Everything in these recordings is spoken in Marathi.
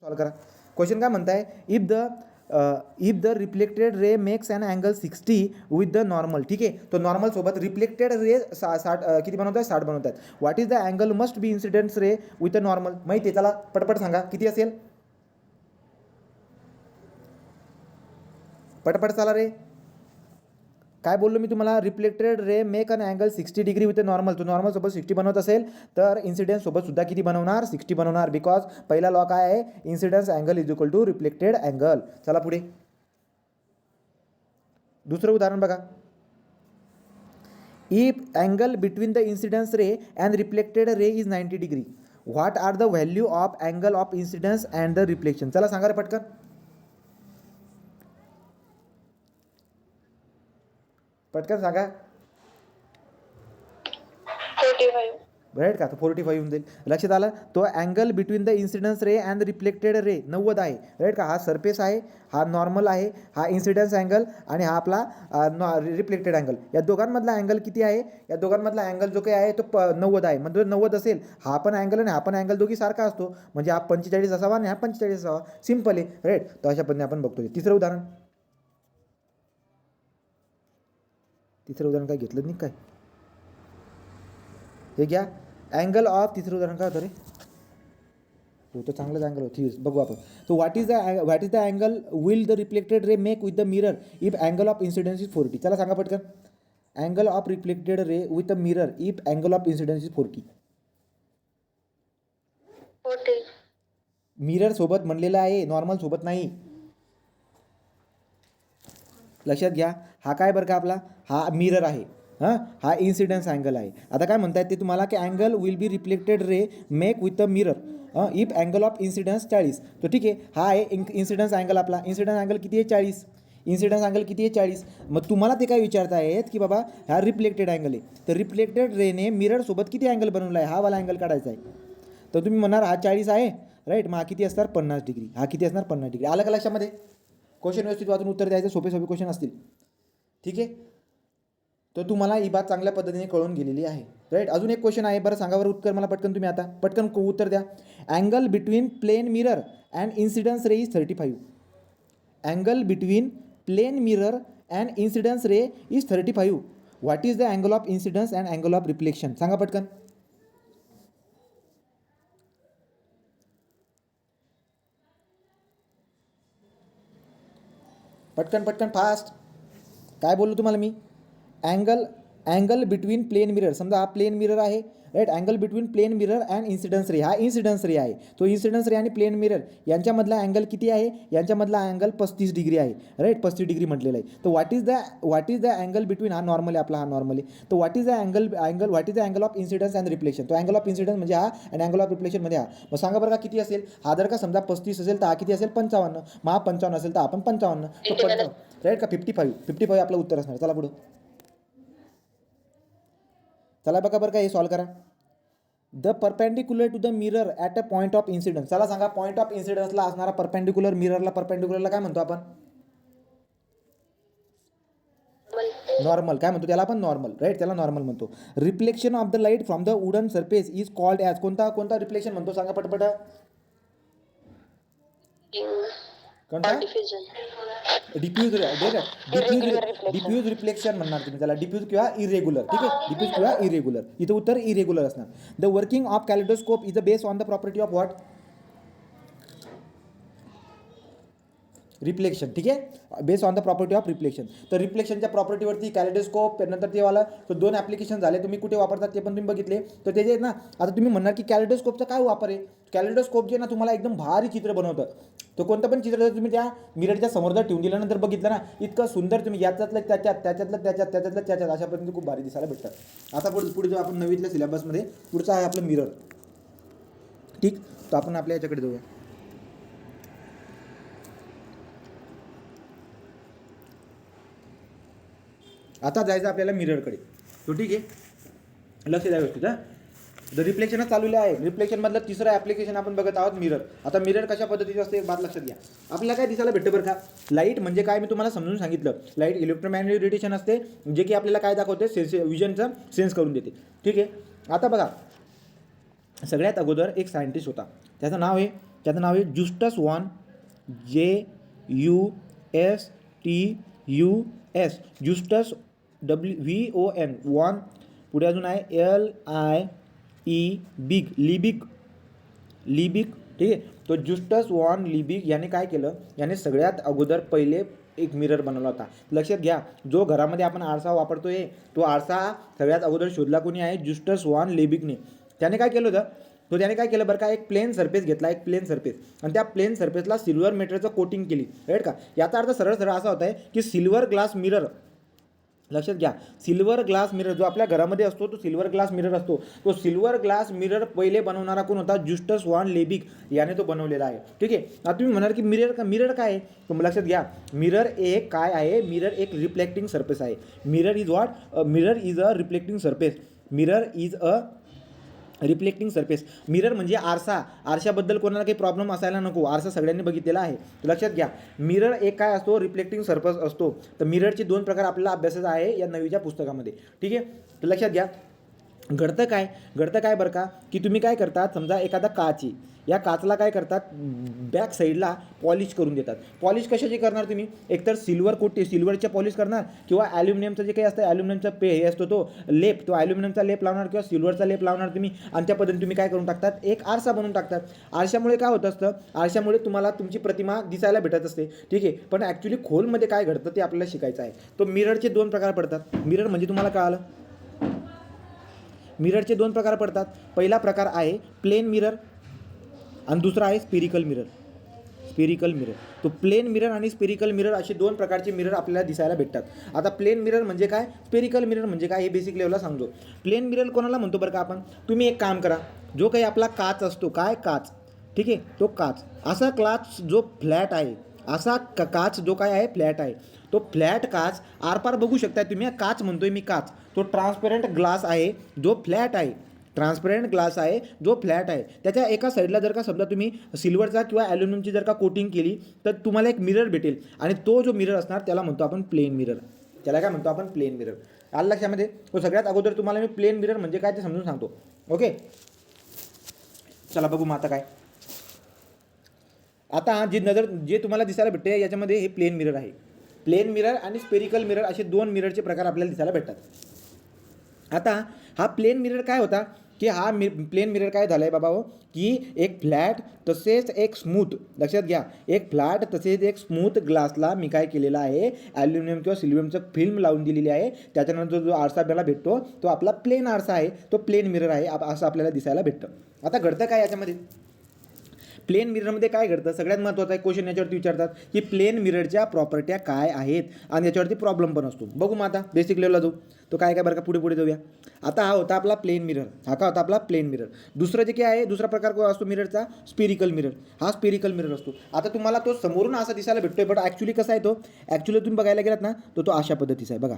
सॉल्व करा. क्वेश्चन काय म्हणताय, if the reflected ray makes an angle 60 with the normal. ठीक आहे, तो नॉर्मल सोबत रिफ्लेक्टेड रे 60 किती बनवत आहे, 60 बनवत आहेत. What is the angle must be incidents ray with a normal. माहिती आहे त्याला, पटपट सांगा किती असेल, पटपट चाला रे. काय बोललो मी तुम्हाला, reflected ray make an angle 60 degree with normal. तो नॉर्मल सोबत 60 बनवत असेल तर इन्सिडेंस सोबत सुद्धा किती बनवणार, 60 बनवणार. बिकॉज पहिला लॉ काय आहे, incidence angle is equal to reflected angle. चला पुढे दुसरं उदाहरण बघा. If angle between the incidence ray and reflected ray is 90 degree, what are the value of angle of incidence and the reflection. चला सांगा रे पटकन, पटकन सांगा. 45. राईट का, तर 45 येऊन जाईल. लक्षात आलं, तो angle between the incidence ray and reflected रे 90 आहे. राईट का, हा सरफेस आहे, हा नॉर्मल आहे, हा इन्सिडन्स अँगल आणि हा आपला रिफ्लेक्टेड अँगल. या दोघांमधला अँगल किती आहे, या दोघांमधला अँगल जो काही आहे तो 90 आहे. म्हणजे 90 असेल, हा पण अँगल आणि हा पण अँगल दोघी सारखा असतो. म्हणजे हा 45 असावा आणि हा 45 असावा. सिम्पल आहे. राईट, तर अशा पद्धतीने आपण बघतो. तिसरं उदाहरण काय घेतलं नाही काय, हे घ्या. अँगल ऑफ, तिसरं उदाहरण काय होतं रे, हो तर चांगलंच अँगल होतं. ठीक बघू आपण. तो what is the angle will the reflected ray make with the mirror if angle of incidence is 40. चला सांगा पटकन, angle of reflected ray with the mirror if angle of incidence is 40. 40. Mirror सोबत म्हणलेला आहे, नॉर्मल सोबत नाही. लक्षात घ्या, हा काय बरं का आपला, हा मिरर आहे, हां, हा इन्सिडन्स अँगल आहे. आता काय म्हणतायत ते तुम्हाला, की angle will be reflected ray make with the mirror if angle of incidence 40. तर ठीक आहे, हा आहे इन्सिडन्स अँगल आपला. इन्सिडन्स अँगल किती आहे, 40. इन्सिडन्स अँगल किती आहे, 40. मग तुम्हाला ते काय विचारतायत, की बाबा हा रिफ्लेक्टेड अँगल आहे, तर रिफ्लेक्टेड रेने मिररसोबत किती अँगल बनवला आहे, हा वाला अँगल काढायचा आहे. तर तुम्ही म्हणणार हा 40 आहे. राईट, मग हा किती असणार, 50 डिग्री. हा किती असणार, 50 डिग्री. आलं का लक्षामध्ये. क्वेश्चन व्यवस्थित वाचून उत्तर द्यायचं, सोपे क्वेश्चन असतील. ठीक आहे, तर तुम्हाला ही बात चांगल्या पद्धतीने कळून गेलेली आहे. राईट, अजून एक क्वेश्चन आहे. बरं सांगा बरं उत्तर मला पटकन, तुम्ही आता पटकन उत्तर द्या. Angle between plane mirror and incidence ray is 35. Angle between plane mirror and incidence ray is 35. What is the angle of incidence and angle of reflection. सांगा पटकन. पटकन पटकन फास्ट. काय बोललो तुम्हाला मी, अँगल बिटवीन प्लेन मिरर. समजा हा प्लेन मिरर आहे. Right, angle between plane mirror and incidence ray, हा इन्सिडन्स रे आहे. तो इन्सिडन्स रे आणि प्लेन मिरर यांच्यामधला अँगल किती आहे, यांच्यामधला अँगल 35 डिग्री आहे. राईट, 35 डिग्री म्हटलेलं आहे. तर what is the angle between, हा नॉर्मल आहे आपला, हा नॉर्मल आहे. तर what is the angle of incidence and reflection. तो अँगल ऑफ इन्सिडन्स म्हणजे हा आणि अँगल ऑफ रिफ्लेक्शन म्हणजे हा. मग सांगा बरं का किती असेल. हा जर का समजा 35 असेल तर हा किती असेल, 55. मग हा 55 असेल तर आपण 55. तो 55. राईट का, 55 आपलं उत्तर असणार. चला पुढं, चला बघा बरं का, हे सॉल्व करा. The perpendicular to the mirror at a point of incidence. चला सांगा, पॉईंट ऑफ इन्सिडन्सला असणारा परपेंडिक्युलर, मिररला परपेंडिक्युलरला काय म्हणतो आपण, नॉर्मल. काय म्हणतो त्याला आपण, नॉर्मल. राईट, त्याला नॉर्मल म्हणतो. Reflection of the light from the wooden surface is called as, कोणता रिफ्लेक्शन म्हणतो, सांगा पटपट. कोणता, डिफ्यूज रिफ्लेक्शन म्हणणार तुम्ही त्याला, डिफ्यूज किंवा इरेग्युलर. ठीक आहे, डिफ्यूज किंवा इरेग्युलर. इथं उत्तर इरेग्युलर असणार. The working of kaleidoscope is the base on the property of what, reflection. ठीक आहे, base on the property of reflection. तर रिफ्लेक्शनच्या प्रॉपर्टीवरती कॅलिडोस्कोप, नंतर ते वाला तो 2 ॲप्लिकेशन झाले. तुम्ही कुठे वापरतात ते पण तुम्ही बघितले. तर ते जे ना, आता तुम्ही म्हणणार की कॅलिडोस्कोपचा काय वापर आहे. कॅलिडोस्कोप जे ना तुम्हाला एकदम भारी चित्र बनवतं. तो कोणतं पण चित्र जर तुम्ही त्या मिररच्या समोर जर ठेवून दिल्यानंतर बघितलं ना, इतकं सुंदर तुम्ही याच्यातलं त्याच्यात अशा पद्धतीने खूप भारी दिसायला भेटतात. आता पुढे जो आपण नवीतल्या सिलेबसमध्ये पुढचा आहे आपलं मिरर. ठीक, तर आपण आपल्या याच्याकडे जाऊया. आता जायचं आपल्याला मिररकडे. तो ठीक आहे, लक्ष द्या व्यवस्थित. द रिफ्लेक्शनच चालवले आहे. रिफ्लेक्शनमधलं तिसरं ॲप्लिकेशन आपण बघत आहोत, मिरर. आता मिरर कशा पद्धतीचं असते एक बात लक्षात घ्या. आपल्याला काय दिसायला भेटतं बरं का, लाईट म्हणजे काय मी तुम्हाला समजून सांगितलं. लाईट इलेक्ट्रोमॅग्नेटिक रेडिएशन असते, जे की आपल्याला काय दाखवते, विजनचं सेन्स करून देते. ठीक आहे, आता बघा, सगळ्यात अगोदर एक सायंटिस्ट होता, त्याचं नाव आहे त्याचं नाव आहे जुस्टस वॉन, JUSTUS, जुस्टस WVON वॉन. पुढे अजून आहे LIE बिग, लिबिक, ठीक आहे. तो जुस्टस वॉन लिबिक याने काय केलं, याने सगळ्यात अगोदर पहिले एक मिरर बनवला होता. लक्षात घ्या, जो घरामध्ये आपण आरसा वापरतोय तो आरसा सगळ्यात अगोदर शोधला कोणी आहे, जुस्टस वॉन लिबिकने. त्याने काय केलं होतं, तो त्याने काय केलं बरं का, एक प्लेन सरफेस घेतला, एक प्लेन सरफेस, आणि त्या प्लेन सरफेसला सिल्वर मेटलचं कोटिंग केली, राईट का. याचा अर्थ सरळ सरळ असा होता आहे की सिल्वर ग्लास मिरर, लक्षात घ्या, सिल्वर ग्लास मिरर जो आपल्या घरामध्ये असतो तो सिल्वर ग्लास मिरर असतो. तो सिल्वर ग्लास मिरर पहिले बनवणारा कोण होता, जुस्टस वॉन लेबिक याने तो बनवलेला आहे. ठीक आहे. आता तुम्ही म्हणाल की मिरर काय आहे, तर लक्षात घ्या, मिरर एक काय आहे, मिरर एक रिफ्लेक्टिंग सरफेस आहे. Mirror is what, mirror is a reflecting surface, mirror is a reflecting surface. Mirror म्हणजे आरसा. आरशाबद्दल कोणाला काही प्रॉब्लेम असायला नको, आरसा सगळ्यांनी बघितलेला आहे. लक्षात घ्या, मिरर एक काय असतो, रिफ्लेक्टिंग सरफेस असतो. तर मिररचे 2 प्रकार आपल्याला अभ्यासाचा आहे या नवीच्या पुस्तकामध्ये. ठीक आहे. तर लक्षात घ्या, घडतं काय बरं का, की तुम्ही काय करतात, समजा एखादा काच आहे, या काचला काय करतात, बॅक साईडला पॉलिश करून देतात. पॉलिश कशाची करणार तुम्ही, एकतर सिल्वरच्या पॉलिश करणार, किंवा ॲल्युमिनियमचं जे काही असतं, ॲल्युमिनियमचा हे असतो तो लेप, तो ॲल्युमिनियमचा लेप लावणार किंवा सिल्वरचा लेप लावणार तुम्ही, आणि त्या पद्धतीने तुम्ही काय करून टाकतात, एक आरसा बनवून टाकतात. आरशामुळे काय होत असतं, आरशामुळे तुम्हाला तुमची प्रतिमा दिसायला भेटत असते. ठीक आहे. पण ॲक्च्युली खोलमध्ये काय घडतं ते आपल्याला शिकायचं आहे. तो मिररचे 2 प्रकार पडतात. मिरर म्हणजे तुम्हाला कळालं, मिररचे 2 प्रकार पडतात. पहिला प्रकार आहे प्लेन मिरर आणि दुसरा आहे स्पेरिकल मिरर. तो प्लेन मिरर आणि स्पेरिकल मिरर असे 2 प्रकारचे मिरर आपल्याला दिसायला भेटतात. आता प्लेन मिरर म्हणजे काय, स्पेरिकल मिरर म्हणजे काय, हे बेसिक लेवलला सांगतो. प्लेन मिरर कोणाला म्हणतो बरं का आपण, तुम्ही एक काम करा, जो काही आपला काच असतो, काय काच, ठीक आहे, तो काच, असा काच जो फ्लॅट आहे, असा काच जो काय आहे फ्लॅट आहे, तो फ्लॅट काच आरपार बघू शकताय तुम्ही. काच म्हणतोय मी, काच, तो ट्रान्सपरंट ग्लास आहे जो फ्लॅट आहे, त्याच्या एका साईडला जर का समजा तुम्ही सिल्वरचा किंवा ॲल्युमिनियमची जर का कोटिंग केली तर तुम्हाला एक मिरर भेटेल, आणि तो जो मिरर असणार त्याला म्हणतो आपण प्लेन मिरर. त्याला काय म्हणतो आपण, प्लेन मिरर. आलं लक्षामध्ये. तो सगळ्यात अगोदर तुम्हाला मी प्लेन मिरर म्हणजे काय ते समजून सांगतो. ओके, चला बघू मग आता काय. आता जे तुम्हाला दिसायला भेटते याच्यामध्ये हे प्लेन मिरर आहे. प्लेन मिरर आणि स्पेरिकल मिरर असे 2 मिररचे प्रकार आपल्याला दिसायला भेटतात. आता हा प्लेन मिरर काय होता, की हा प्लेन मिरर काय झालं आहे बाबा हो, की एक फ्लॅट तसेच एक स्मूथ, लक्षात घ्या, एक फ्लॅट तसेच एक स्मूथ ग्लासला मी काय केलेला आहे, ॲल्युमिनियम किंवा सिल्वरचं फिल्म लावून दिलेली आहे. त्याच्यानंतर जो आरसा आपल्याला भेटतो तो आपला प्लेन आरसा आहे, तो प्लेन मिरर आहे, असं आपल्याला दिसायला भेटतं. आता घडतं काय याच्यामध्ये, प्लेन मिररमध्ये काय घडतं, सगळ्यात महत्त्वाचा एक क्वेश्चन याच्यावरती विचारतात की प्लेन मिररच्या प्रॉपर्ट्या काय आहेत, आणि याच्यावरती प्रॉब्लेम पण असतो. बघू मग आता बेसिक लेवलला जाऊ, तो काय बरं का, पुढे जाऊया. आता हा होता आपला प्लेन मिरर, हा का होता आपला प्लेन मिरर. दुसरं जे काय आहे, दुसरा प्रकार असतो मिररचा, स्पेरिकल मिरर. हा स्पेरिकल मिरर असतो. आता तुम्हाला तो समोरून असा दिसायला भेटतोय, बट ॲक्च्युली कसा आहे तो, ॲक्च्युली तुम्ही बघायला गेलात ना, तो अशा पद्धतीचा आहे बघा,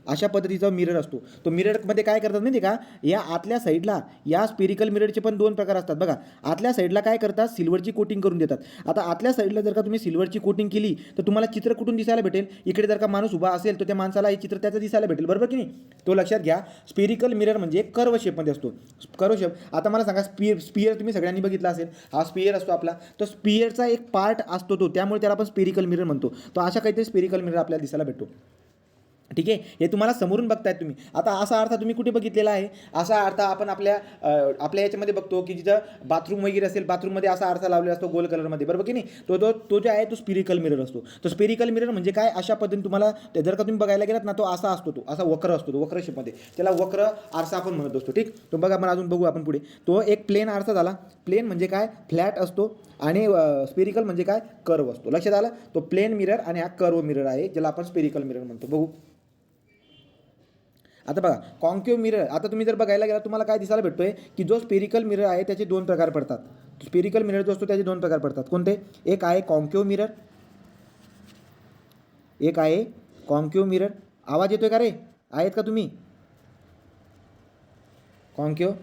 अशा पद्धतीचा मिरर असतो. तो मिररमध्ये काय करतात माहिती का, या आतल्या साईडला या स्पेरिकल मिररचे पण 2 प्रकार असतात बघा. आतल्या साईडला काय करतात, सिल्वरची कोटिंग करून देतात. आता आतल्या साईडला जर का तुम्ही सिल्वरची कोटिंग केली तर तुम्हाला चित्र कुठून दिसायला भेटेल, इकडे जर का माणूस उभा असेल तर त्या माणसाला हे चित्र त्याचं दिसायला भेटेल, बरोबर की नाही. तो लक्षात घ्या, स्पेरिकल मिरर म्हणजे कर्व शेपमध्ये असतो, कर्व शेप. आता मला सांगा, स्पियर तुम्ही सगळ्यांनी बघितला असेल, हा स्पियर असतो आपला, तर स्पियरचा एक पार्ट असतो तो, त्यामुळे त्याला आपण स्पेरिकल मिरर म्हणतो. तो अशा काहीतरी स्पेरिकल मिरर आपल्याला दिसायला भेटतो. ठीक आहे, हे तुम्हाला समोरून बघतायत तुम्ही. आता असा अर्थ तुम्ही कुठे बघितलेला आहे, असा अर्थ आपण आपल्या याच्यामध्ये बघतो की जिथं बाथरूम वगैरे असेल, बाथरूममध्ये असा अर्थ लावलेला असतो गोल कलरमध्ये, बरोबर की नाही. तो जो आहे तो स्पेरिकल मिरर असतो. तो स्पेरिकल मिरर म्हणजे काय, अशा पद्धतीने तुम्हाला जर का तुम्ही बघायला गेलात ना, तो असा असतो, तो असा वक्र असतो, तो वक्र शेपमध्ये, त्याला वक्र आरसा आपण म्हणत असतो. ठीक, तो बघा आपण अजून बघू आपण पुढे. तो एक प्लेन आरसा झाला. प्लेन म्हणजे काय, फ्लॅट असतो, आणि स्पेरिकल म्हणजे काय, कर्व असतो. लक्षात आलं. तो प्लेन मिरर आणि हा कर्व मिरर आहे, ज्याला आपण स्पेरिकल मिरर म्हणतो. बघू आता बघा, कॉन्केव्ह मिरर. आता तुम्ही जर बघायला गेला तुम्हाला काय दिसायला भेटतोय, की जो स्पेरिकल मिरर आहे त्याचे 2 प्रकार पडतात. स्पेरिकल मिरर जो असतो त्याचे 2 प्रकार पडतात. कोणते, एक आहे कॉन्केव्ह मिरर, एक आहे कॉन्केव्ह मिरर. आवाज येतोय का रे, आहेत का तुम्ही, कॉन्केव्ह,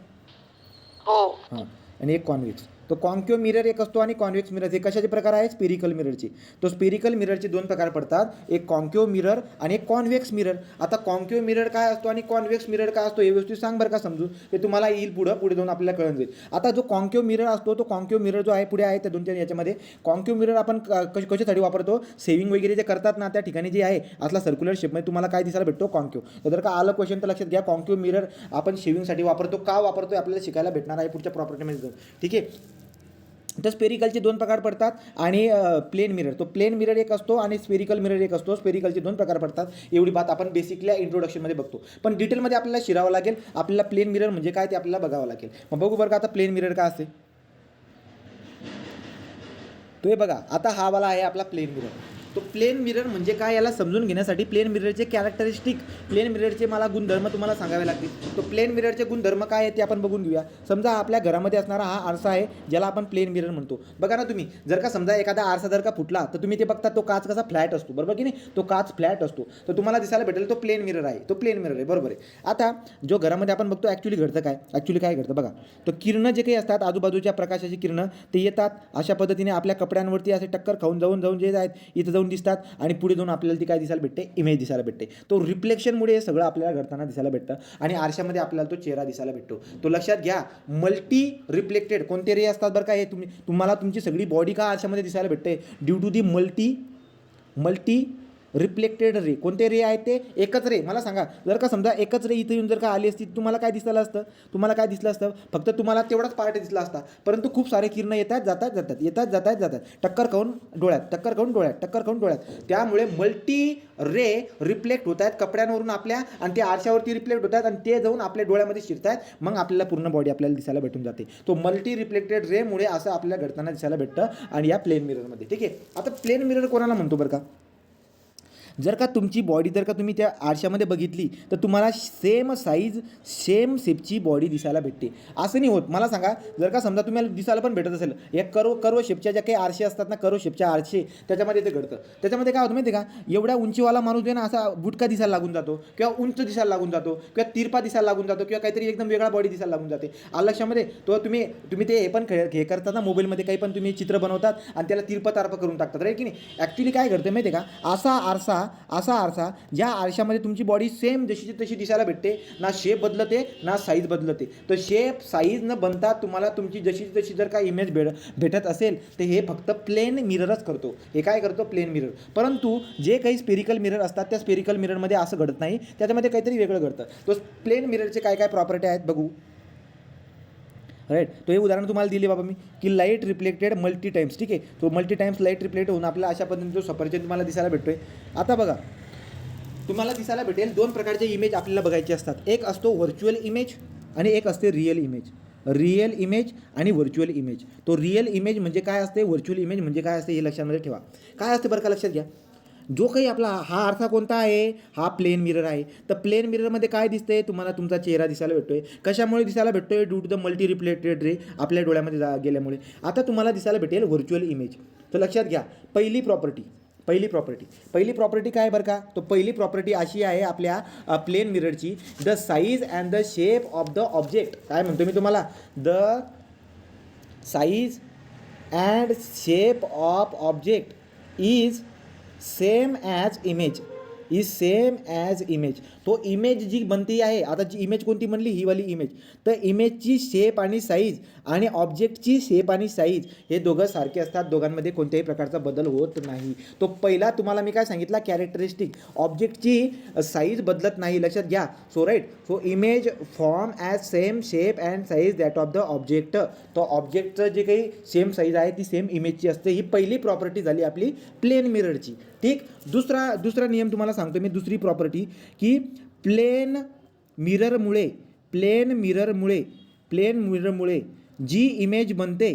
हो. हां, आणि एक कॉन्व्हेक्स. तो तो कॉन्केव मिरर एक असतो आणि कॉन्व्हेक्स मिरर हे कशाचे प्रकार आहे स्पेरिकल मिररचे. तो स्पेरिकल मिररचे दोन प्रकार पडतात, एक कॉन्केव मिरर आणि एक कॉन्व्हेक्स मिरर. आता कॉन्केव मिरर काय असतो आणि कॉन्व्हेक्स मिरर काय असतो हे व्यवस्थित सांग बरं का समजून, ते तुम्हाला येईल पुढे जाऊन आपल्याला कळून जाईल. आता जो कॉन्केव मिरर असतो तो कॉन्केव मिरर जो आहे पुढे आहे त्या दोन याच्यामध्ये कॉन्केव मिरर आपण कशासाठी वापरतो, सेविंग वगैरे जे करतात ना त्या ठिकाणी जे आहे असला सर्क्युलर शेपमध्ये तुम्हाला काय दिसायला भेटतो कॉन्केव. तर जर का आलं क्वेश्चन तर लक्षात घ्या, कॉन्केव मिरर आपण शेविंगसाठी वापरतो, का वापरतो आपल्याला शिकायला भेटणार आहे पुढच्या प्रॉपर्टीमध्ये जाऊन. ठीक आहे. तर स्पेरिकलचे दोन प्रकार पडतात आणि प्लेन मिरर, तो प्लेन मिरर एक असतो आणि स्पेरिकल मिरर एक असतो. स्पेरिकलचे दोन प्रकार पडतात. एवढी बात आपण बेसिकल्या इंट्रोडक्शनमध्ये बघतो, पण डिटेलमध्ये आपल्याला शिरावं लागेल. आपल्याला प्लेन मिरर म्हणजे काय ते आपल्याला बघावं लागेल. मग बघू बरं का आता प्लेन मिरर काय असते. तो हे बघा, आता हा वाला आहे आपला प्लेन मिरर. तो प्लेन मिरर म्हणजे काय याला समजून घेण्यासाठी प्लेन मिररचे कॅरेक्टरिस्टिक, प्लेन मिररचे मला गुणधर्म तुम्हाला सांगावे लागतील. तो प्लेन मिररचे गुणधर्म काय आहे ते आपण बघून घेऊया. समजा आपल्या घरामध्ये असणारा हा आरसा आहे ज्याला आपण प्लेन मिरर म्हणतो. बघा ना तुम्ही, जर का समजा एखादा आरसा जर का फुटला तर तुम्ही ते बघता तो काच कसा फ्लॅट असतो, बरोबर की नाही, तो काच फ्लॅट असतो. तर तुम्हाला दिसायला भेटेल तो प्लेन मिरर आहे, तो प्लेन मिरर आहे, बरोबर आहे. आता जो घरामध्ये आपण बघतो ॲक्च्युली घडतं काय, ॲक्च्युली काय घडतं बघा, तो किरणं जे काही असतात आजूबाजूच्या प्रकाशाची किरणं ते येतात अशा पद्धतीने आपल्या कपड्यांवरती असे टक्कर खाऊन जाऊन जे आहेत इथं जाऊन दिसतात आणि पुढे जाऊन आपल्याला ती काय दिसायला भेटते, इमेज दिसायला भेटते. तो रिफ्लेक्शनमुळे हे सगळं आपल्याला घडताना दिसायला भेटतं आणि आरशामध्ये आपल्याला तो चेहरा दिसायला भेटतो. तो लक्षात घ्या, मल्टी रिफ्लेक्टेड कोणते रे असतात बरं का, हे तुम्हाला तुमची सगळी बॉडी का आरशामध्ये दिसायला भेटते, due to the multi reflected ray. कोणते रे आहेत ते, एकच रे. मला सांगा, जर का समजा एकच रे इथं येऊन जर का आली असती तुम्हाला काय दिसलं असतं, तुम्हाला काय दिसलं असतं, फक्त तुम्हाला तेवढाच पार्ट दिसला असता. परंतु खूप सारे किरणं येतात जातात टक्कर खाऊन डोळ्यात. त्यामुळे मल्टी रे रिफ्लेक्ट होत आहेत कपड्यांवरून आपल्या आणि ते आरशावरती रिफ्लेक्ट होत आहेत आणि ते जाऊन आपल्या डोळ्यामध्ये शिरत आहेत. मग आपल्याला पूर्ण बॉडी आपल्याला दिसायला भेटून जाते. तो मल्टी रिफ्लेक्टेड रेमुळे असं आपल्याला घडताना दिसायला भेटतं आणि या प्लेन मिररमध्ये. ठीक आहे. आता प्लेन मिरर कोणाला म्हणतो बरं का, जर का तुमची बॉडी जर का तुम्ही त्या आरशामध्ये बघितली तर तुम्हाला सेम साईज सेम शेपची बॉडी दिसायला भेटते. असं नाही होत. मला सांगा, जर का समजा तुम्हाला दिसायला पण भेटत असेल एक कर्व शेपच्या ज्या काही आरशे असतात ना, कर्व शेपच्या आरशे, त्याच्यामध्ये ते घडतं. त्याच्यामध्ये काय होतं माहिती आहे का, एवढ्या उंचीवाला माणूस आहे ना असा बुटका दिसायला लागून जातो किंवा उंच दिसायला लागून जातो किंवा तिरपा दिसायला लागून जातो किंवा काहीतरी एकदम वेगळा बॉडी दिसायला लागून जाते. लक्षामध्ये तो तुम्ही ते हे पण हे करतात ना, मोबाईलमध्ये काही पण तुम्ही चित्र बनवतात आणि त्याला तिरपा तारपा करून टाकतात, राईट की नाही. ॲक्च्युली काय घडतं माहिती आहे का, असा आरसा ज्या आरशामध्ये तुमची बॉडी सेम जशीची तशी दिसायला भेटते, ना शेप बदलते ना साईज बदलते. तर शेप साईज न बनता तुम्हाला तुमची जशी तशी जर का इमेज भेटत असेल तर हे फक्त प्लेन मिररच करतो. हे काय करतो, प्लेन मिरर. परंतु जे काही स्पेरिकल मिरर असतात त्या स्पेरिकल मिररमध्ये असं घडत नाही, त्याच्यामध्ये काहीतरी वेगळं घडतं. तो प्लेन मिररचे काय काय प्रॉपर्टी आहेत बघू, राईट. तो हे उदाहरण तुम्हाला दिले बाबा मी, की लाईट रिफ्लेक्टेड मल्टी टाइम्स. ठीक आहे. तो मल्टी टाइम्स लाईट रिफ्लेक्ट होऊन आपल्याला अशा पद्धतीने जो सफरचंद तुम्हाला दिसायला भेटतोय. आता बघा, तुम्हाला दिसायला भेटेल दोन प्रकारचे इमेज आपल्याला बघायचे असतात. एक असतो व्हर्च्युअल इमेज आणि एक असते रिअल इमेज. रिअल इमेज आणि व्हर्च्युअल इमेज. तो रिअल इमेज म्हणजे काय असते, व्हर्च्युअल इमेज म्हणजे काय असते हे लक्षामध्ये ठेवा. काय असते बरं का, लक्षात घ्या. जो काही आपला हा आरसा कोणता आहे, हा प्लेन मिरर आहे. तर प्लेन मिररमध्ये काय दिसते, तुम्हाला तुमचा चेहरा दिसायला भेटतोय. कशामुळे दिसायला भेटतोय, due to the multi reflected ray आपल्या डोळ्यामध्ये गेल्यामुळे. आता तुम्हाला दिसायला भेटेल व्हर्च्युअल इमेज. तर लक्षात घ्या, पहिली प्रॉपर्टी काय बरं का, तो पहिली प्रॉपर्टी अशी आहे आपल्या प्लेन मिररची, the size and the shape of the object. काय म्हणतो मी तुम्हाला, the size and shape of object is same as image. तो इमेज जी बनती आहे, आता जी इमेज कोणती म्हणली, ही वाली इमेज. तर इमेजची शेप आणि साईज आणि ऑब्जेक्टची शेप आणि साईज हे दोघं सारखे असतात. दोघांमध्ये कोणत्याही प्रकारचा बदल होत नाही. तो पहिला तुम्हाला मी काय सांगितला, कॅरेक्टरिस्टिक. ऑब्जेक्टची साईज बदलत नाही, लक्षात घ्या. So right, so image form as same shape and size that of the object. तो ऑब्जेक्टचं जे काही सेम साईज आहे ती सेम इमेजची असते. ही पहिली प्रॉपर्टी झाली आपली प्लेन मिररची. ठीक. दुसरा नियम तुम्हाला सांगतो मी, दुसरी प्रॉपर्टी, की प्लेन मिररमुळे जी इमेज बनते,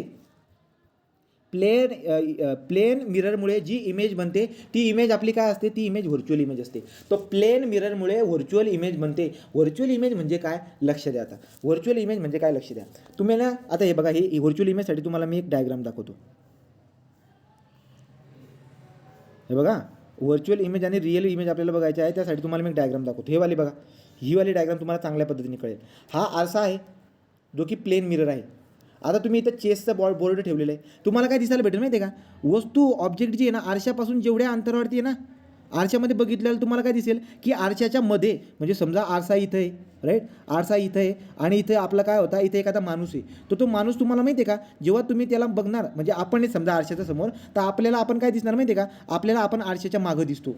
प्लेन मिररमुळे जी इमेज बनते ती इमेज आपली काय असते, ती इमेज व्हर्च्युअल इमेज असते. तो प्लेन मिररमुळे व्हर्च्युअल इमेज बनते. व्हर्च्युअल इमेज म्हणजे काय, लक्ष द्या. आता व्हर्च्युअल इमेज म्हणजे काय, लक्ष द्या तुम्ही ना. आता हे बघा, हे व्हर्च्युअल इमेजसाठी तुम्हाला मी एक डायग्राम दाखवतो. हे बघा, व्हर्च्युअल इमेज आणि रिअल इमेज आपल्याला बघायची आहे, त्यासाठी तुम्हाला मी एक डायग्राम दाखवतो. हे वाली बघा, ही वाली डायग्राम तुम्हाला चांगल्या पद्धतीने कळेल. हा आरसा आहे जो की प्लेन मिरर आहे आता तुम्ही इथं चेसचं बोर्ड ठेवलेलं आहे, तुम्हाला काय दिसायला भेटेल माहिती आहे का, वस्तू ऑब्जेक्ट जी आहे ना आरशापासून जेवढ्या अंतरावरती आहे ना, आरशामध्ये बघितल्यावर तुम्हाला काय दिसेल की आरशाच्या मध्ये, म्हणजे समजा आरसा इथं आहे, राईट, आरसा इथं आहे आणि इथे आपला काय होता, इथे एखादा माणूस आहे, तो माणूस तुम्हाला माहिती आहे का, जेव्हा तुम्ही त्याला बघणार, म्हणजे आपण समजा आरशाच्या समोर, तर आपल्याला आपण काय दिसणार माहिती आहे का, आपल्याला आपण आरशाच्या मागं दिसतो.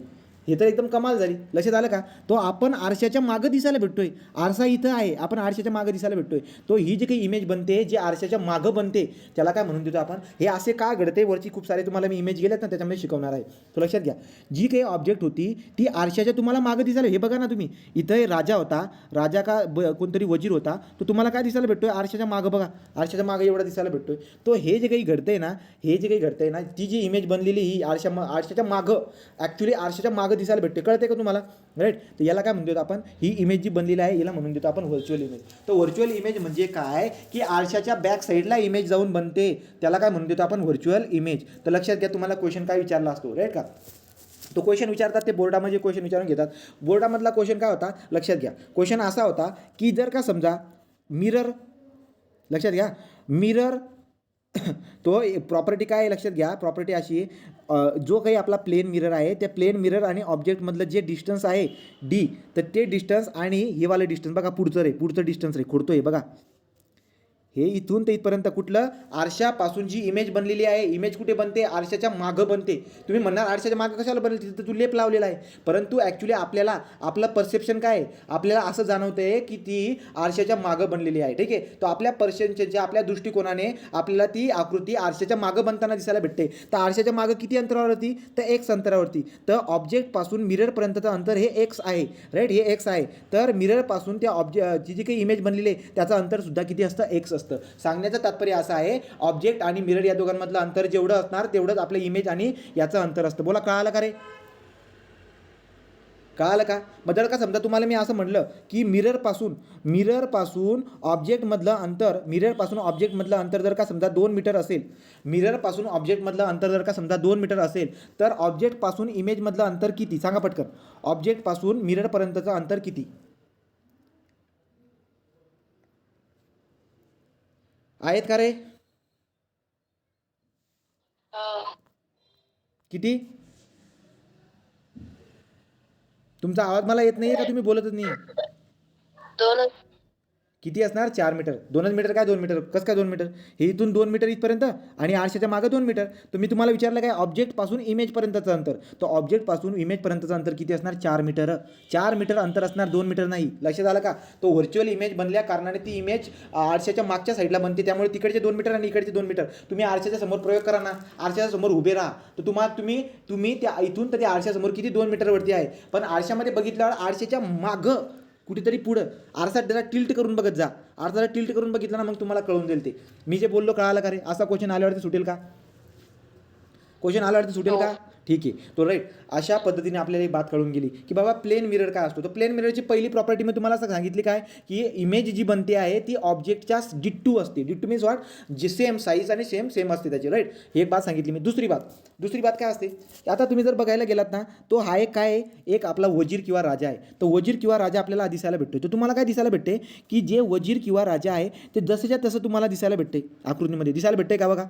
हे तर एकदम कमाल झाली, लक्षात आलं का, तो आपण आरशाच्या मागं दिसायला भेटतोय, आरसा इथं आहे, आपण आरशाच्या मागं दिसायला भेटतोय, तो ही जी काही इमेज बनते, जे आरशाच्या मागं बनते, त्याला काय म्हणून देतो आपण. हे असे का घडते, वरची खूप सारे तुम्हाला मी इमेज गेल्यात ना, त्याच्यामध्ये शिकवणार आहे, तो लक्षात घ्या. जी काही ऑब्जेक्ट होती ती आरशाच्या तुम्हाला मागं दिसायला, हे बघा ना तुम्ही, इथं राजा होता, राजा का कोणतरी वजीर होता, तो तुम्हाला काय दिसायला भेटतोय, आरशाच्या मागं बघा, आरशाच्या मागं एवढा दिसायला भेटतोय. तो हे जे काही घडतंय ना, हे जे काही घडतंय ना, ती जी इमेज बनलेली ही आरशाच्या मागं, ॲक्च्युली आरशाच्या मागं दिसायला भेटते, कळते का तुम्हाला, राईट. तर याला काय म्हणतो आपण, ही इमेज जी बनलेली आहे याला म्हणून देतो आपण व्हर्च्युअल इमेज. तर व्हर्च्युअल इमेज म्हणजे काय, की आरशाच्या बॅक साईडला इमेज जाऊन बनते, त्याला काय म्हणून देतो आपण, व्हर्च्युअल इमेज. तर लक्षात घ्या, तुम्हाला क्वेश्चन काय विचारला असतो, राईट का, तो क्वेश्चन विचारतात, ते बोर्डामध्ये क्वेश्चन विचारून घेतात. बोर्डामधला क्वेश्चन काय होता, लक्षात घ्या, क्वेश्चन असा होता की जर का समजा मिरर, लक्षात घ्या, मिरर तो प्रॉपर्टी काय आहे लक्षात घ्या, प्रॉपर्टी अशी जो काही आपला प्लेन मिरर आहे, त्या प्लेन मिरर आणि ऑब्जेक्टमधलं जे डिस्टन्स आहे डी, तर ते डिस्टन्स आणि हे वाले डिस्टन्स बघा, पुढचं डिस्टन्स खोडतो आहे बघा, हे इथून ते इथपर्यंत कुठलं, आरशापासून जी इमेज बनलेली आहे, इमेज कुठे बनते, आरशाच्या मागं बनते. तुम्ही म्हणणार आरशाच्या मागं कशाला बनेल, तिथं तू लेप लावलेला आहे, परंतु ॲक्च्युली आपल्याला आपलं परसेप्शन काय आहे, आपल्याला असं जाणवतं आहे की ती आरशाच्या मागं बनलेली आहे, ठीक आहे. तो आपल्या पर्सेप्शनच्या, आपल्या दृष्टिकोनाने आपल्याला ती आकृती आरशाच्या मागं बनताना दिसायला भेटते. तर आरशाच्या मागं किती अंतरावरती, तर एक्स अंतरावरती. तर ऑब्जेक्टपासून मिररपर्यंतचं अंतर हे एक्स आहे, राईट, हे एक्स आहे. तर मिररपासून त्या जी काही इमेज बनलेली आहे त्याचं अंतरसुद्धा किती असतं, एक्स. सांगण्याचं तात्पर्य असं आहे, ऑब्जेक्ट आणि मिरर या दोघांमधलं अंतर जेवढं असणार तेवढंच आपलं इमेज आणि याचं अंतर असतं. बोला, कळालं का रे, कळालं का. मग जर का समजा तुम्हाला मी असं म्हटलं की मिररपासून ऑब्जेक्टमधलं अंतर जर का समजा 2 मीटर असेल, मिररपासून ऑब्जेक्टमधलं अंतर जर का समजा 2 मीटर असेल, तर ऑब्जेक्टपासून इमेजमधलं अंतर किती, सांगा पटकन, ऑब्जेक्टपासून मिररपर्यंतचं अंतर किती आहेत का रे, किती. तुमचा आवाज मला येत नाही आहे का, तुम्ही बोलतच नाही. 2. किती असणार, 4 मीटर. 2 मीटर काय 2 मीटर, कसं काय 2 मीटर, हे इथून 2 मीटर इथपर्यंत आणि आरशाच्या मागं 2 मीटर. तुम्ही तुम्हाला विचारलं काय, ऑब्जेक्टपासून इमेजपर्यंतचं अंतर, तर ऑब्जेक्टपासून इमेजपर्यंतचं अंतर किती असणार, 4 मीटर. 4 मीटर अंतर असणार, 2 मीटर नाही. लक्षात आलं का. तो व्हर्च्युअल इमेज बनल्या कारणाने ती इमेज आरशाच्या मागच्या साईडला बनते, त्यामुळे तिकडचे 2 मीटर आणि इकडचे 2 मीटर. तुम्ही आरशाच्या समोर प्रयोग करा ना, आरशाच्या समोर उभे राहा, तर तुम्ही त्या इथून तर त्या आरशासमोर किती 2 मीटरवरती आहे, पण आरशामध्ये बघितल्यावर आरशाच्या मागं कुठेतरी पुढं आरसा जरा टिल्ट करून बघत जा, आरसाला टिल्ट करून बघितलं ना, मग तुम्हाला कळून जाईल ते मी जे बोललो, कळालं का रे. असा क्वेश्चन आल्यावरती सुटेल का, क्वेश्चन आल्यावरती सुटेल का, ठीक आहे. तो राईट, अशा पद्धतीने आपल्याला एक बात कळून गेली की बाबा प्लेन मिरर काय असतो. तर प्लेन मिररची पहिली प्रॉपर्टी मी तुम्हाला सांगितली काय, की इमेज जी बनते आहे ती ऑब्जेक्टच्या डिट्टू असते. डिट्टू मीन्स व्हॉट, जे सेम साईज आणि सेम असते त्याची, राईट. ही एक बात सांगितली मी. दुसरी बात काय असते, आता तुम्ही जर बघायला गेलात ना, तो हा एक काय आहे, एक आपला वजीर किंवा राजा आहे. तो वजीर किंवा राजा आपल्याला दिसायला भेटतो. तर तुम्हाला काय दिसायला भेटते, की जे वजीर किंवा राजा आहे ते जसंच्या तसं तुम्हाला दिसायला भेटते, आकृतीमध्ये दिसायला भेटते का बघा.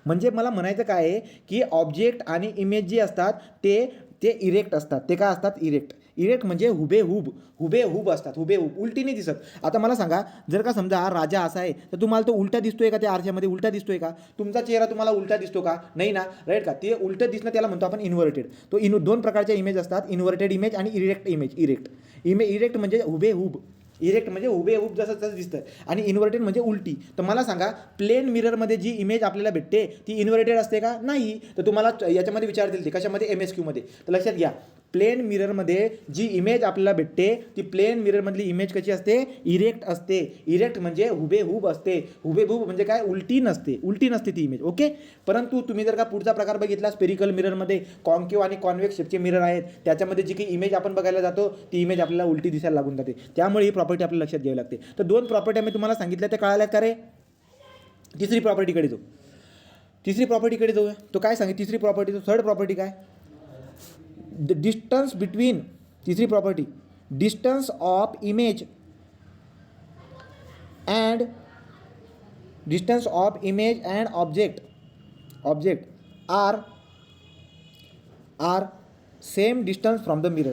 म्हणजे मला म्हणायचं काय आहे, की ऑब्जेक्ट आणि इमेज जे असतात ते इरेक्ट असतात. ते काय असतात, इरेक्ट म्हणजे हुबेहूब असतात, हुबेहूब, उलटी नाही दिसत. आता मला सांगा, जर का समजा हा राजा असा आहे, तर तुम्हाला तो उलटा दिसतोय का, त्या आरशामध्ये उलटा दिसतोय का, तुमचा चेहरा तुम्हाला उलटा दिसतो का, नाही ना, राईट का. ते उलटं दिसणं त्याला म्हणतो आपण इन्व्हर्टेड. तो दोन प्रकारच्या इमेज असतात, इन्व्हर्टेड इमेज आणि इरेक्ट इमेज. इरेक्ट म्हणजे हुबेहूब जसं दिसतं, आणि इन्व्हर्टेड म्हणजे उलटी. तर मला सांगा, प्लेन मिररमध्ये जी इमेज आपल्याला भेटते ती इन्व्हर्टेड असते का, नाही. तर तुम्हाला याच्यामध्ये विचारतील ते कशामध्ये, MSQ मध्ये. तर लक्षात घ्या, प्लेन मिररमध्ये जी इमेज आपल्याला भेटते ती प्लेन मिररमधली इमेज कशी असते, इरेक्ट असते. इरेक्ट म्हणजे हुबेहूब असते. हुबेहूब म्हणजे काय, उलटी नसते ती इमेज, ओके. परंतु तुम्ही जर का पुढचा प्रकार बघितला, स्पेरिकल मिररमध्ये कॉन्केव्ह आणि कॉन्व्हेक्स शेपचे मिरर आहेत, त्याच्यामध्ये जी काही इमेज आपण बघायला जातो ती इमेज आपल्याला उलटी दिसायला लागून जाते. त्यामुळे ही प्रॉपर्टी आपल्याला लक्षात घ्यावी लागते. तर 2 प्रॉपर्टी मी तुम्हाला सांगितल्या, त्या कळाल्या का रे. तिसरी प्रॉपर्टीकडे जाऊया. तो काय सांगितलं, तिसरी प्रॉपर्टी, थर्ड प्रॉपर्टी काय, द डिस्टन्स बिटवीन, तिसरी property, distance of image and distance of image and object are same distance from the mirror.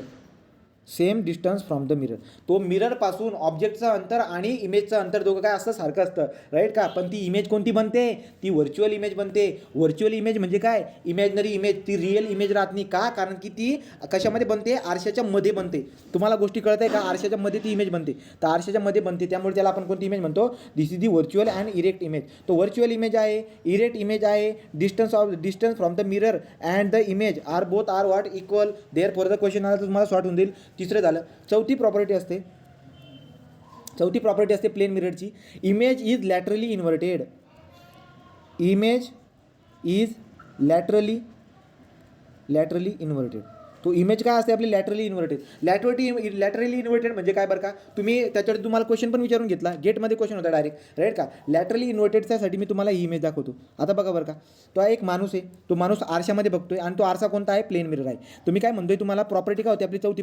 Same distance from the mirror. तो मिररपासून ऑब्जेक्टचं अंतर आणि इमेजचं अंतर दोघं काय असतं, सारखं असतं, राईट का. पण ती इमेज कोणती बनते, ती व्हर्च्युअल इमेज बनते. व्हर्च्युअल इमेज म्हणजे काय, इमॅजिनरी इमेज. ती रिअल इमेज राहत नाही का, कारण की ती कशामध्ये बनते, आरशाच्या मध्ये बनते. तुम्हाला गोष्टी कळत आहे का, आरशाच्या मध्ये ती इमेज बनते. तर आरशाच्या मध्ये बनते, त्यामुळे त्याला आपण कोणती इमेज म्हणतो, this is the virtual and erect image. तो व्हर्च्युअल इमेज आहे, इरेक्ट इमेज आहे. Distance from the mirror and the image are both are what equal. Therefore the question आला तर तुम्हाला सॉर्ट होऊन देईल. तिसरं झालं. चौथी प्रॉपर्टी असते प्लेन मिररची. Image is laterally inverted. Image is laterally inverted. तो इमेज काय असते आपली, लॅटरली इन्व्हर्टेड. लॅटरली इन्व्हर्टेड म्हणजे काय बरं का, तुम्ही त्याच्यावर तुम्हाला क्वेश्चन पण विचारून घेतला, गेटमध्ये क्वेश्चन होता डायरेक्ट, राईट का. लॅटरली इन्व्हर्टेडच्यासाठी मी तुम्हाला ही इमेज दाखवतो. आता बघा बरं का, तो एक माणूस आहे, तो माणूस आरशामध्ये बघतोय आणि तो आरसा कोणता आहे, प्लेन मिरर आहे. तुम्ही काय म्हणतोय, तुम्हाला प्रॉपर्टी काय होती आपली, चौथी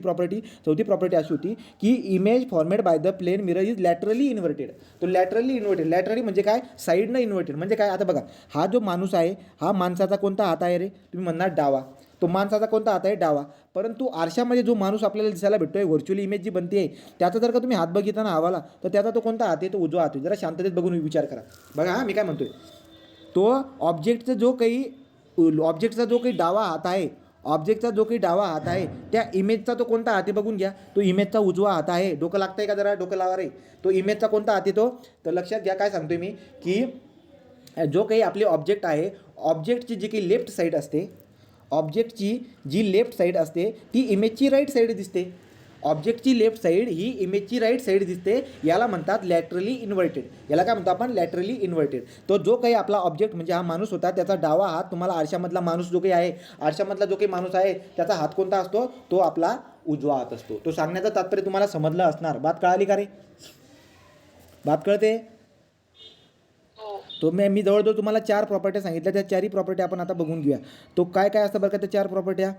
प्रॉपर्टी अशी होती की image formed by the plane mirror is laterally inverted. तो लॅटरली म्हणजे काय, साईडनं इन्व्हर्टेड म्हणजे काय. आता बघा, हा जो माणूस आहे, हा माणसाचा कोणता हात आहे रे, तुम्ही म्हणणार डावा. तो माणसाचा कोणता हात आहे, डावा. परंतु आरशामध्ये जो माणूस आपल्याला दिसायला भेटतोय, व्हर्च्युअल इमेज जी बनते आहे, त्याचा जर का तुम्ही हात बघितला ना हवाला, तर त्याचा तो कोणता हात आहे, तो उजवा हात आहे. जरा शांततेत बघून विचार करा. बघा मी काय म्हणतोय, तो ऑब्जेक्टचा जो काही डावा हात आहे, त्या इमेजचा तो कोणता हात आहे बघून घ्या. तो इमेजचा उजवा हात आहे. डोकं लागतंय का, जरा डोकं लावा रे. तो इमेजचा कोणता हात आहे तो, तर लक्षात घ्या काय सांगतोय मी, की जो काही आपली ऑब्जेक्ट आहे, ऑब्जेक्टची जी काही लेफ्ट साईड असते, ऑब्जेक्टची जी लेफ्ट साईड असते ती इमेजची राईट साईड दिसते. ऑब्जेक्टची लेफ्ट साईड ही इमेजची राईट साईड दिसते. याला म्हणतात लॅटरली इन्व्हर्टेड. याला काय म्हणतो आपण, लॅटरली इन्व्हर्टेड. तो जो काही आपला ऑब्जेक्ट म्हणजे हा माणूस होता, त्याचा डावा हात, तुम्हाला आरशामधला माणूस जो काही आहे, आरशामधला जो काही माणूस आहे, त्याचा हात कोणता असतो, तो आपला उजवा हात असतो. तो सांगण्याचं तात्पर्य तुम्हाला समजलं असणार. बात कळाली का रे, बात कळते. तो मी जवळजवळ तुम्हाला 4 प्रॉपर्ट्या सांगितल्या. त्या 4ही प्रॉपर्ट्या आपण आता बघून घेऊया. तो काय काय असतं बरं का त्या 4 प्रॉपर्ट्या.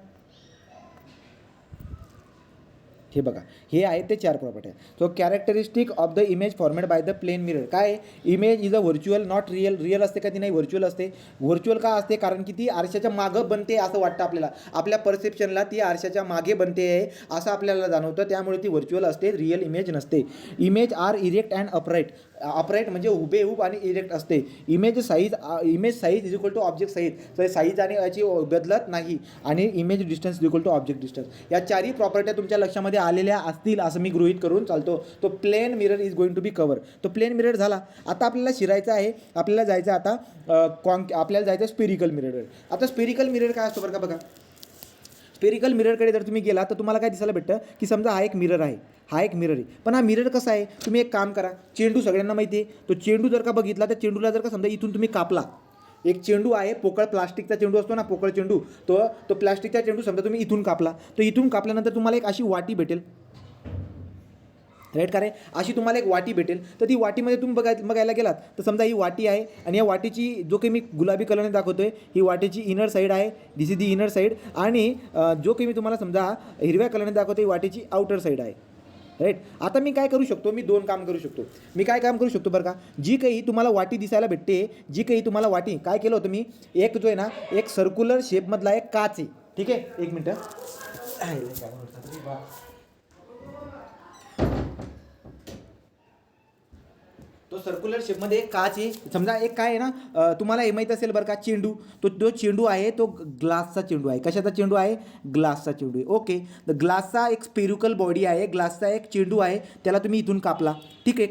हे बघा, हे आहेत ते 4 प्रॉपर्ट्या. So characteristic of the image formed by the plane mirror. काय, image is a virtual not real असते का ती, नाही व्हर्च्युअल असते. व्हर्च्युअल का असते, कारण की ती आरशाच्या मागं बनते असं वाटतं आपल्याला. आपल्या परसेप्शनला ती आरशाच्या मागे बनते असं आपल्याला जाणवतं, त्यामुळे ती व्हर्च्युअल असते, रिअल इमेज नसते. Image are erect and upright म्हणजे हुबेहूब आणि इरेक्ट असते. Image size is equal to object size. तर साईज आणि याची बदलत नाही. आणि image distance is equal to object distance. या 4ही प्रॉपर्ट्या तुमच्या लक्षामध्ये आलेल्या असतील असं मी गृहीत करून चालतो. तो plane mirror is going to be cover. तो प्लेन मिरर झाला. आता आपल्याला शिरायचं आहे, आपल्याला जायचं आता आपल्याला जायचं स्पेरिकल मिरर. आता स्पेरिकल मिरर काय असतो बरं का, बघा स्पेरिकल मिररकडे जर तुम्ही गेला तर तुम्हाला काय दिसायला भेटतं, की समजा हा एक मिरर आहे, पण हा मिरर कसा आहे, तुम्ही एक काम करा, चेंडू सगळ्यांना माहिती आहे. तो चेंडू जर का बघितला, तर चेंडूला जर का समजा इथून तुम्ही कापला, एक चेंडू आहे, पोकळ प्लास्टिकचा चेंडू असतो ना, पोकळ चेंडू, तो प्लास्टिकचा चेंडू समजा तुम्ही इथून कापला, तर इथून कापल्यानंतर तुम्हाला एक अशी वाटी भेटेल, राईट का रे. अशी तुम्हाला एक वाटी भेटेल. तर ती वाटीमध्ये तुम्ही बघायला गेलात तर समजा ही वाटी आहे, आणि या वाटीची जो काही मी गुलाबी कलरने दाखवतोय, ही वाटीची इनर साईड आहे, दिस इज दी इनर साईड. आणि जो काही मी तुम्हाला समजा हिरव्या कलरने दाखवतो, ही वाटीची आउटर साईड आहे, राईट. आता मी काय करू शकतो, मी 2 काम करू शकतो. मी काय काम करू शकतो बरं का, जी काही तुम्हाला वाटी दिसायला भेटते, जी काही तुम्हाला वाटी, काय केलं होतं मी, एक जो आहे ना, एक सर्क्युलर शेपमधला एक काच आहे, ठीक आहे, एक मिनटं. तो सर्क्युलर शेपमध्ये एक काच आहे, समजा एक काय आहे ना, तुम्हाला हे माहीत असेल बरं का, चेंडू. तो चेंडू आहे, तो ग्लासचा चेंडू आहे. कशाचा चेंडू आहे, ग्लासचा चेंडू आहे. ओके, तर ग्लासचा एक स्पेरिकल बॉडी आहे, ग्लासचा एक चेंडू आहे, त्याला तुम्ही इथून कापला, ठीक आहे.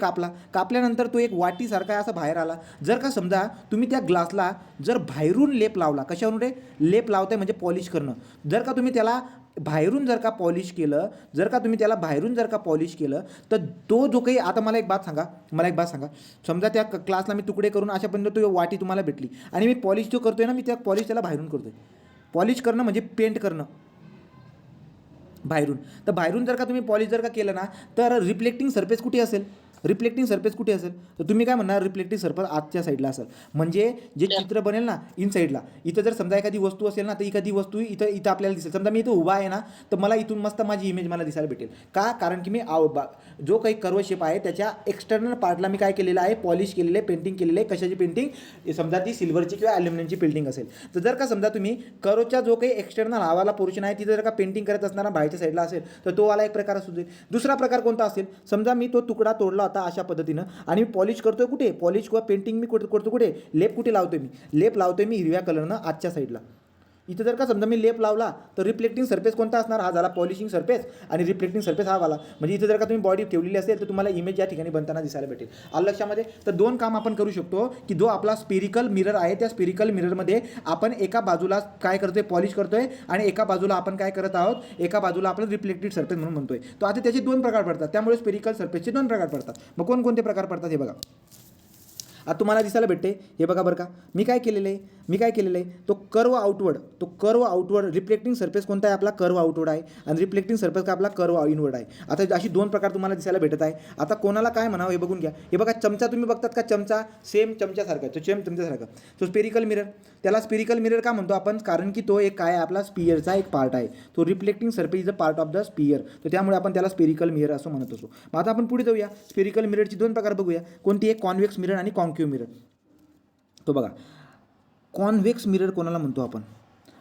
कापल्यानंतर तो एक वाटीसारखा आहे, असा बाहेर आला. जर का समजा तुम्ही त्या ग्लासला जर बाहेरून लेप लावला, कशावरून रे, लेप लावताय म्हणजे पॉलिश करणं. जर का तुम्ही त्याला बाहेरून जर का पॉलिश केलं, तर तो जो काही, आता मला एक बात सांगा, समजा त्या क्लासला मी तुकडे करून अशा पद्धतीने तो वाटी तुम्हाला भेटली, आणि मी पॉलिश जो करतोय ना, मी त्या पॉलिश त्याला बाहेरून करतोय. पॉलिश करणं म्हणजे पेंट करणं बाहेरून. तर बाहेरून जर का तुम्ही पॉलिश जर का केलं ना, तर रिफ्लेक्टिंग सरफेस कुठे असेल, रिफ्लेक्टिंग सरफेस कुठे असेल? तर तुम्ही काय म्हणणार, रिफ्लेक्टिंग सरफेस आतच्या साईडला असेल. म्हणजे जे चित्र बनेल ना इन साईडला, इथं जर समजा एखादी वस्तू असेल ना, तर एखादी वस्तू इथं इथं आपल्याला दिसेल. समजा मी इथं उभा आहे ना, तर मला इथून मस्त माझी इमेज मला दिसायला भेटेल. का? कारण की मी जो काही कर्व शेप आहे त्याच्या एक्सटर्नल पार्टला मी काय केलेलं आहे, पॉलिश केलेलं आहे, पेंटिंग केलेलं आहे. कशाची पेंटिंग? समजा ती सिल्वरची किंवा ॲल्युमिनियमची पेंटिंग असेल. तर जर का समजा तुम्ही कर्वच्या जो काही एक्सटर्नल हवाला पोर्शन आहे तिथं जर का पेंटिंग करत असणारा बाहेरच्या साईडला असेल, तर तो वाला एक प्रकार असू दे. दुसरा प्रकार कोणता असेल? समजा मी तो तुकडा तोडला होता अशा पद्धतीनं आणि मी पॉलिश करतोय कुठे? पॉलिश किंवा पेंटिंग मी करतो कुठे? लेप कुठे लावतोय मी? लेप लावतोय मी हिरव्या कलरनं आजच्या साईडला. इथं जर का समजा मी लेप लावला तर रिफ्लेक्टिंग सरफेस कोणता असणार? हा झाला पॉलिशिंग सरफेस आणि रिफ्लेक्टिंग सरफेस हा वाला. म्हणजे इथं जर का तुम्ही बॉडी ठेवलेली असेल तर तुम्हाला इमेज या ठिकाणी बनताना दिसायला भेटेल. आलं लक्षामध्ये? तर दोन काम आपण करू शकतो की जो आपला स्पेरिकल मिरर आहे त्या स्पेरिकल मिररमध्ये आपण एका बाजूला काय करतोय? पॉलिश करतोय आणि एका बाजूला आपण काय करत आहोत? एका बाजूला आपण रिफ्लेक्टेड सरफेस म्हणून म्हणतोय. तो आता त्याचे दोन प्रकार पडतात. त्यामुळे स्पेरिकल सरफेसचे दोन प्रकार पडतात. मग कोणकोणते प्रकार पडतात हे बघा. आता तुम्हाला दिसायला भेटते हे बघा बरं का. मी काय केलेलं आहे तो कर्व आउटवर्ड रिफ्लेक्टिंग सरफेस कोणता आहे? आपला कर्व आउटवर्ड आहे आणि रिफ्लेक्टिंग सरफेस का आपला कर्व इनवर्ड आहे. आता अशी दोन प्रकार तुम्हाला दिसायला भेटत आहे. आता कोणाला काय म्हणावं हे बघून घ्या. हे बघा चमचा तुम्ही बघतात का? चमचा सेम चमच्यासारखा आहे. तो सेम चमच्यासारखा. तो स्पेरिकल मिरर, त्याला स्पेरिकल मिरर का म्हणतो आपण? कारण की तो एक काय आहे? आपला स्पियरचा एक पार्ट आहे. तो reflecting surface is a part of the sphere. तर त्यामुळे आपण त्याला स्पेरिकल मिरर असं म्हणत असतो. मग आता आपण पुढे जाऊया. स्पेरिकल मिररची दोन प्रकार बघूया. कोणती आहे? कॉन्व्हेक्स मिरर आणि कॉन्केव्ह मिरर. तो बघा, कॉन्व्हेक्स मिरर कोणाला म्हणतो आपण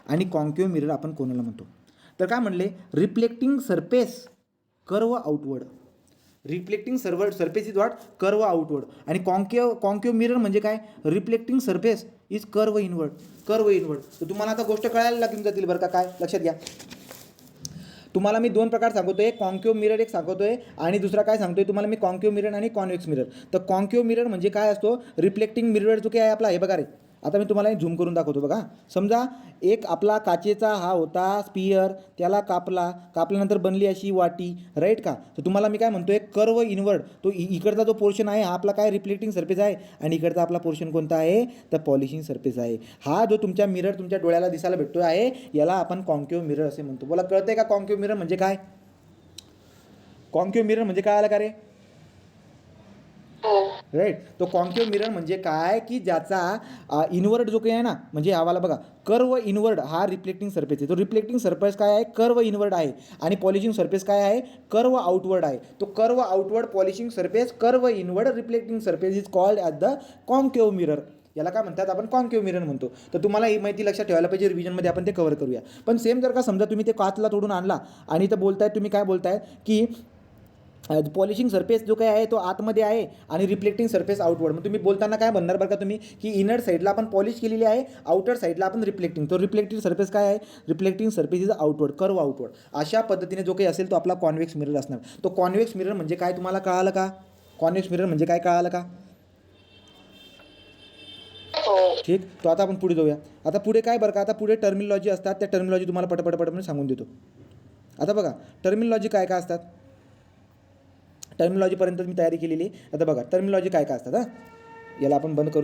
आणि कॉन्केव्ह मिरर आपण कोणाला म्हणतो? तर काय म्हणले? Reflecting surface curve outward. Reflecting surface is what? Curve outward. आणि कॉन्केव्ह मिरर म्हणजे काय? Reflecting surface is curve inward. तर तुम्हाला आता गोष्ट कळायला लागून जातील बरं का. काय? लक्षात घ्या. तुम्हाला मी दोन प्रकार सांगतोय. कॉन्केव्ह मिरर एक सांगतोय आणि दुसरा काय सांगतोय तुम्हाला मी? कॉन्केव्ह मिरर आणि कॉन्व्हेक्स मिरर. तर कॉन्केव्ह मिरर म्हणजे काय असतो? रिफ्लेक्टिंग मिरर जो काय आहे आपला, हे बघा रे, आता मी तुम्हाला झूम करून दाखवतो बघा. समजा एक आपला काचेचा हा होता स्पियर, त्याला कापल्यानंतर बनली अशी वाटी, राईट का? तर तुम्हाला मी काय म्हणतोय? Curve inward. तो इकडचा जो पोर्शन आहे हा आपला काय? रिफ्लेक्टिंग सरफेस आहे आणि इकडचा आपला पोर्शन कोणता आहे? तर पॉलिशिंग सरफेस आहे. हा जो तुमच्या मिरर तुमच्या डोळ्याला दिसायला भेटतो आहे याला आपण कॉन्केव्ह मिरर असे म्हणतो. बोला, कळतंय का कॉन्केव्ह मिरर म्हणजे काय? कॉन्केव्ह मिरर म्हणजे काय आला का रे? राईट. तो कॉन्केव्ह मिरर म्हणजे काय? की ज्याचा इनवर्ड जो काही आहे ना, म्हणजे आवाला बघा, कर्व इनवर्ड हा रिफ्लेक्टिंग सरफेस आहे. तो रिफ्लेक्टिंग सरफेस काय आहे? कर्व इनवर्ड आहे. आणि पॉलिशिंग सरफेस काय आहे? कर्व आउटवर्ड आहे. तो curve outward polishing surface curve inward reflecting surface is called as the concave mirror. याला काय म्हणतात? आपण कॉन्केव्ह मिरर म्हणतो. तर तुम्हाला ही माहिती लक्षात ठेवायला पाहिजे. रिव्हिजनमध्ये आपण ते कव्हर करूया. पण सेम जर का समजा तुम्ही ते काचला तोडून आणला आणि इथं बोलताय, तुम्ही काय बोलताय की पॉलिशिंग सरफेस जो काय आहे तो आतमध्ये आहे आणि रिफ्लेक्टिंग सरफेस आउटवर्ड. मग तुम्ही बोलताना काय म्हणणार बरं का तुम्ही? की इनर साईडला आपण पॉलिश केलेली आहे, आउटर साईडला आपण रिफ्लेक्टिंग. तो रिफ्लेक्टिंग सरफेस काय आहे? Reflecting surface is outward, curve outward. अशा पद्धतीने जो काही असेल तो आपला कॉन्व्हेक्स मिरर असणार. तो कॉन्व्हेक्स मिरर म्हणजे काय तुम्हाला कळालं का? कॉन्व्हेक्स मिरर म्हणजे काय कळालं का? ठीक. तो आता आपण पुढे जाऊया. आता पुढे काय बरं का? आता पुढे टर्मिनॉलॉजी असतात. त्या टर्मिनॉलॉजी तुम्हाला पटपट सांगून देतो. आता बघा टर्मिनॉलॉजी काय काय असतात. टर्मिनॉलॉजीपर्यंत मी तयारी केलेली. आता बघा टर्मिनॉलॉजी काय काय असतात. याला आपण बंद करू.